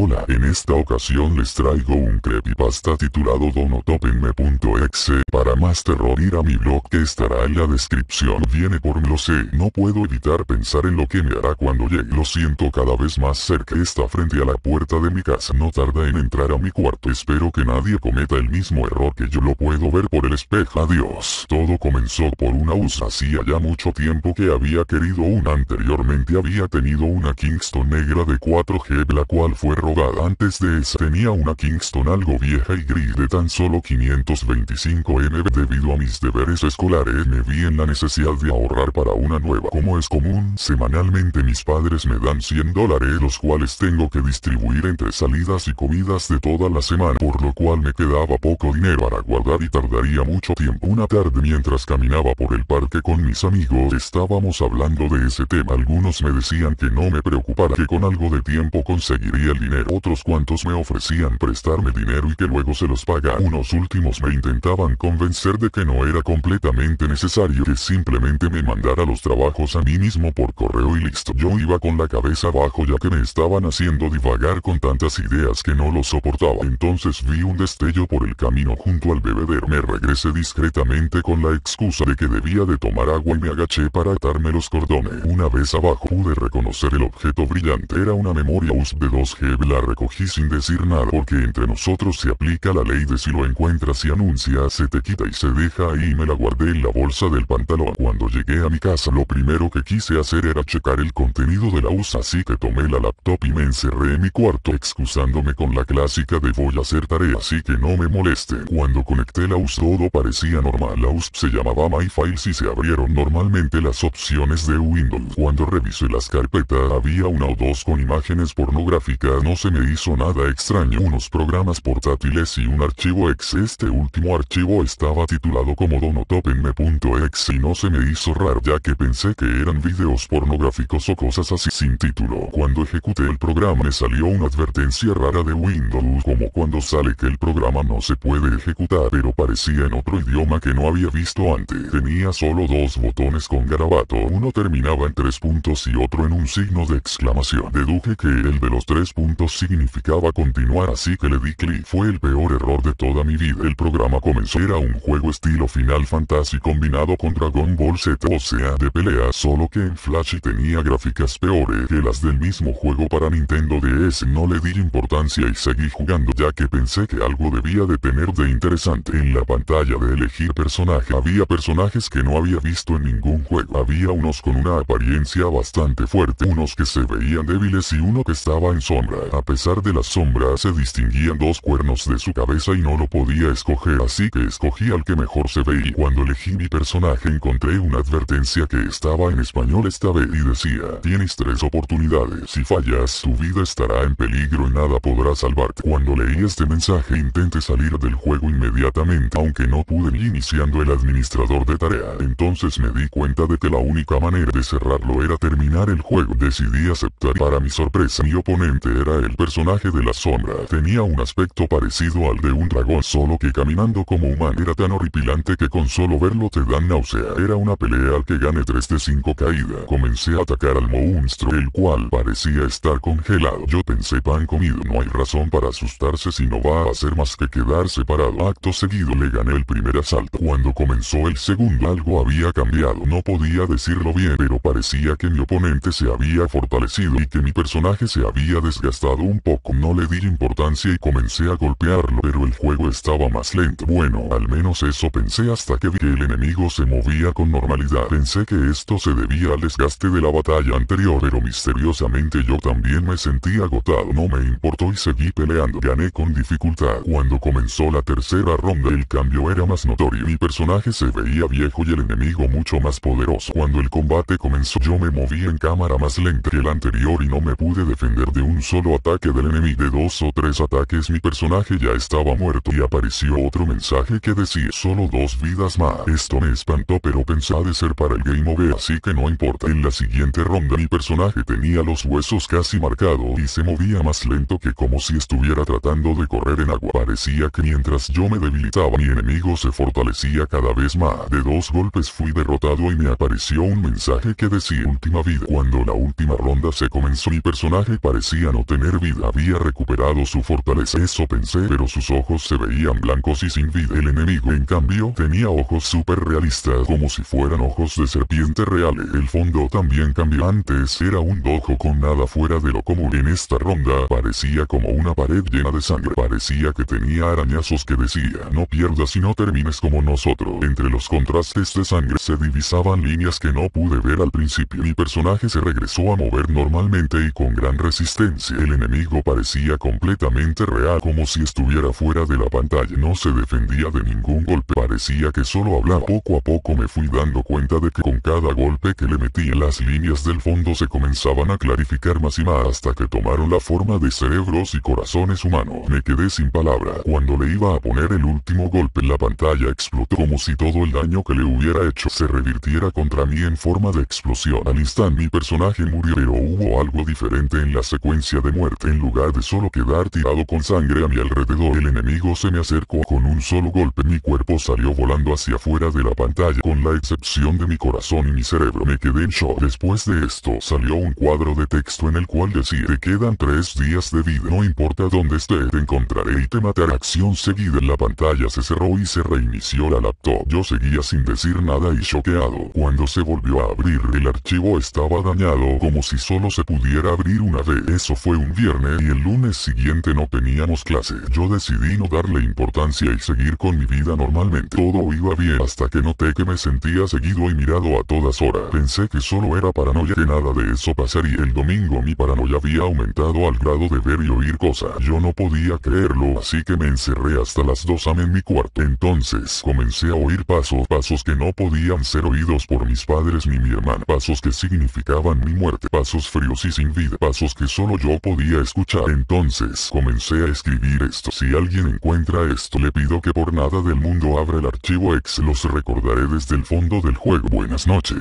Hola, en esta ocasión les traigo un creepypasta titulado Donotopenme.exe. Para más terror ir a mi blog que estará en la descripción. Viene por lo sé, no puedo evitar pensar en lo que me hará cuando llegue. Lo siento cada vez más cerca. Está frente a la puerta de mi casa. No tarda en entrar a mi cuarto. Espero que nadie cometa el mismo error que yo. Lo puedo ver por el espejo. Adiós. Todo comenzó por una USA. Hacía ya mucho tiempo que había querido una. Anteriormente había tenido una Kingston negra de 4G, la cual fue robada. Antes de esa tenía una Kingston algo vieja y gris de tan solo 525 MB. Debido a mis deberes escolares me vi en la necesidad de ahorrar para una nueva. Como es común, semanalmente mis padres me dan $100, los cuales tengo que distribuir entre salidas y comidas de toda la semana, por lo cual me quedaba poco dinero para guardar y tardaría mucho tiempo. Una tarde mientras caminaba por el parque con mis amigos, estábamos hablando de ese tema. Algunos me decían que no me preocupara, que con algo de tiempo conseguiría el dinero. Otros cuantos me ofrecían prestarme dinero y que luego se los pagara. Unos últimos me intentaban convencer de que no era completamente necesario, que simplemente me mandara los trabajos a mí mismo por correo y listo. Yo iba con la cabeza abajo ya que me estaban haciendo divagar con tantas ideas que no lo soportaba. Entonces vi un destello por el camino junto al bebedero. Me regresé discretamente con la excusa de que debía de tomar agua y me agaché para atarme los cordones. Una vez abajo pude reconocer el objeto brillante. Era una memoria USB de 2G. La recogí sin decir nada, porque entre nosotros se aplica la ley de si lo encuentras y anuncias se te quita y se deja ahí. Me la guardé en la bolsa del pantalón. Cuando llegué a mi casa lo primero que quise hacer era checar el contenido de la USA, así que tomé la laptop y me encerré en mi cuarto excusándome con la clásica de voy a hacer tarea así que no me molesten. Cuando conecté la USB todo parecía normal. La USB se llamaba My Files y se abrieron normalmente las opciones de Windows. Cuando revisé las carpetas había una o dos con imágenes pornográficas. No se me hizo nada extraño. Unos programas portátiles y un archivo exe. Este último archivo estaba titulado como Donotopenme.exe y no se me hizo raro, ya que pensé que eran videos pornográficos o cosas así sin título. Cuando ejecuté el programa me salió una advertencia rara de Windows, como cuando sale que el programa no se puede ejecutar, pero parecía en otro idioma que no había visto antes. Tenía solo dos botones con garabato. Uno terminaba en 3 puntos y otro en un signo de exclamación. Deduje que el de los 3 puntos significaba continuar, así que le di clic. Fue el peor error de toda mi vida. El programa comenzó. Era un juego estilo Final Fantasy combinado con Dragon Ball Z, o sea, de pelea, solo que en Flash y tenía gráficas peores que las del mismo juego para Nintendo DS. No le di importancia y seguí jugando, ya que pensé que algo debía de tener de interesante. En la pantalla de elegir personaje había personajes que no había visto en ningún juego. Había unos con una apariencia bastante fuerte, unos que se veían débiles y uno que estaba en sombra. A pesar de las sombras se distinguían dos cuernos de su cabeza y no lo podía escoger, así que escogí al que mejor se veía. Cuando elegí mi personaje encontré una advertencia que estaba en español esta vez y decía: tienes 3 oportunidades, si fallas tu vida estará en peligro y nada podrá salvarte. Cuando leí este mensaje intenté salir del juego inmediatamente, aunque no pude ni iniciando el administrador de tarea. Entonces me di cuenta de que la única manera de cerrarlo era terminar el juego. Decidí aceptar y para mi sorpresa mi oponente era el personaje de la sombra. Tenía un aspecto parecido al de un dragón, solo que caminando como humano. Era tan horripilante que con solo verlo te dan náusea. Era una pelea al que gané 3 de 5 caídas. Comencé a atacar al monstruo, el cual parecía estar congelado. Yo pensé: pan comido, no hay razón para asustarse si no va a hacer más que quedarse parado. Acto seguido le gané el primer asalto. Cuando comenzó el segundo algo había cambiado. No podía decirlo bien, pero parecía que mi oponente se había fortalecido y que mi personaje se había desgastado un poco. No le di importancia y comencé a golpearlo, pero el juego estaba más lento. Bueno, al menos eso pensé hasta que vi que el enemigo se movía con normalidad. Pensé que esto se debía al desgaste de la batalla anterior, pero misteriosamente yo también me sentí agotado. No me importó y seguí peleando. Gané con dificultad. Cuando comenzó la tercera ronda el cambio era más notorio. Mi personaje se veía viejo y el enemigo mucho más poderoso. Cuando el combate comenzó yo me moví en cámara más lenta que el anterior y no me pude defender de un solo ataque del enemigo. De 2 o 3 ataques mi personaje ya estaba muerto y apareció otro mensaje que decía: solo 2 vidas más. Esto me espantó, pero pensaba de ser para el game over, así que no importa. En la siguiente ronda mi personaje tenía los huesos casi marcados y se movía más lento que como si estuviera tratando de correr en agua. Parecía que mientras yo me debilitaba mi enemigo se fortalecía cada vez más. De 2 golpes fui derrotado y me apareció un mensaje que decía: última vida. Cuando la última ronda se comenzó mi personaje parecía no tener tener vida. Había recuperado su fortaleza. Eso pensé, pero sus ojos se veían blancos y sin vida. El enemigo, en cambio, tenía ojos súper realistas, como si fueran ojos de serpiente reales. El fondo también cambió. Antes era un dojo con nada fuera de lo común. En esta ronda parecía como una pared llena de sangre. Parecía que tenía arañazos que decía: no pierdas y no termines como nosotros. Entre los contrastes de sangre se divisaban líneas que no pude ver al principio. Mi personaje se regresó a mover normalmente y con gran resistencia. El enemigo parecía completamente real, como si estuviera fuera de la pantalla. No se defendía de ningún golpe. Parecía que solo hablaba. Poco a poco me fui dando cuenta de que con cada golpe que le metía, las líneas del fondo se comenzaban a clarificar más y más, hasta que tomaron la forma de cerebros y corazones humanos. Me quedé sin palabras. Cuando le iba a poner el último golpe, la pantalla explotó, como si todo el daño que le hubiera hecho se revirtiera contra mí en forma de explosión. Al instante mi personaje murió, pero hubo algo diferente en la secuencia de muerte. En lugar de solo quedar tirado con sangre a mi alrededor, el enemigo se me acercó. Con un solo golpe mi cuerpo salió volando hacia afuera de la pantalla, con la excepción de mi corazón y mi cerebro. Me quedé en shock. Después de esto salió un cuadro de texto en el cual decía: te quedan 3 días de vida, no importa dónde estés, te encontraré y te mataré. Acción seguida, la pantalla se cerró y se reinició la laptop. Yo seguía sin decir nada y choqueado. Cuando se volvió a abrir, el archivo estaba dañado, como si solo se pudiera abrir una vez. Eso fue un viernes y el lunes siguiente no teníamos clase. Yo decidí no darle importancia y seguir con mi vida normalmente. Todo iba bien hasta que noté que me sentía seguido y mirado a todas horas. Pensé que solo era paranoia, que nada de eso pasaría. El domingo mi paranoia había aumentado al grado de ver y oír cosas. Yo no podía creerlo, así que me encerré hasta las 2 a.m. en mi cuarto. Entonces comencé a oír pasos que no podían ser oídos por mis padres ni mi hermana. Pasos que significaban mi muerte. Pasos fríos y sin vida. Pasos que solo yo podía escuchar. Entonces comencé a escribir esto: si alguien encuentra esto, le pido que por nada del mundo abra el archivo X. Los recordaré desde el fondo del juego. Buenas noches.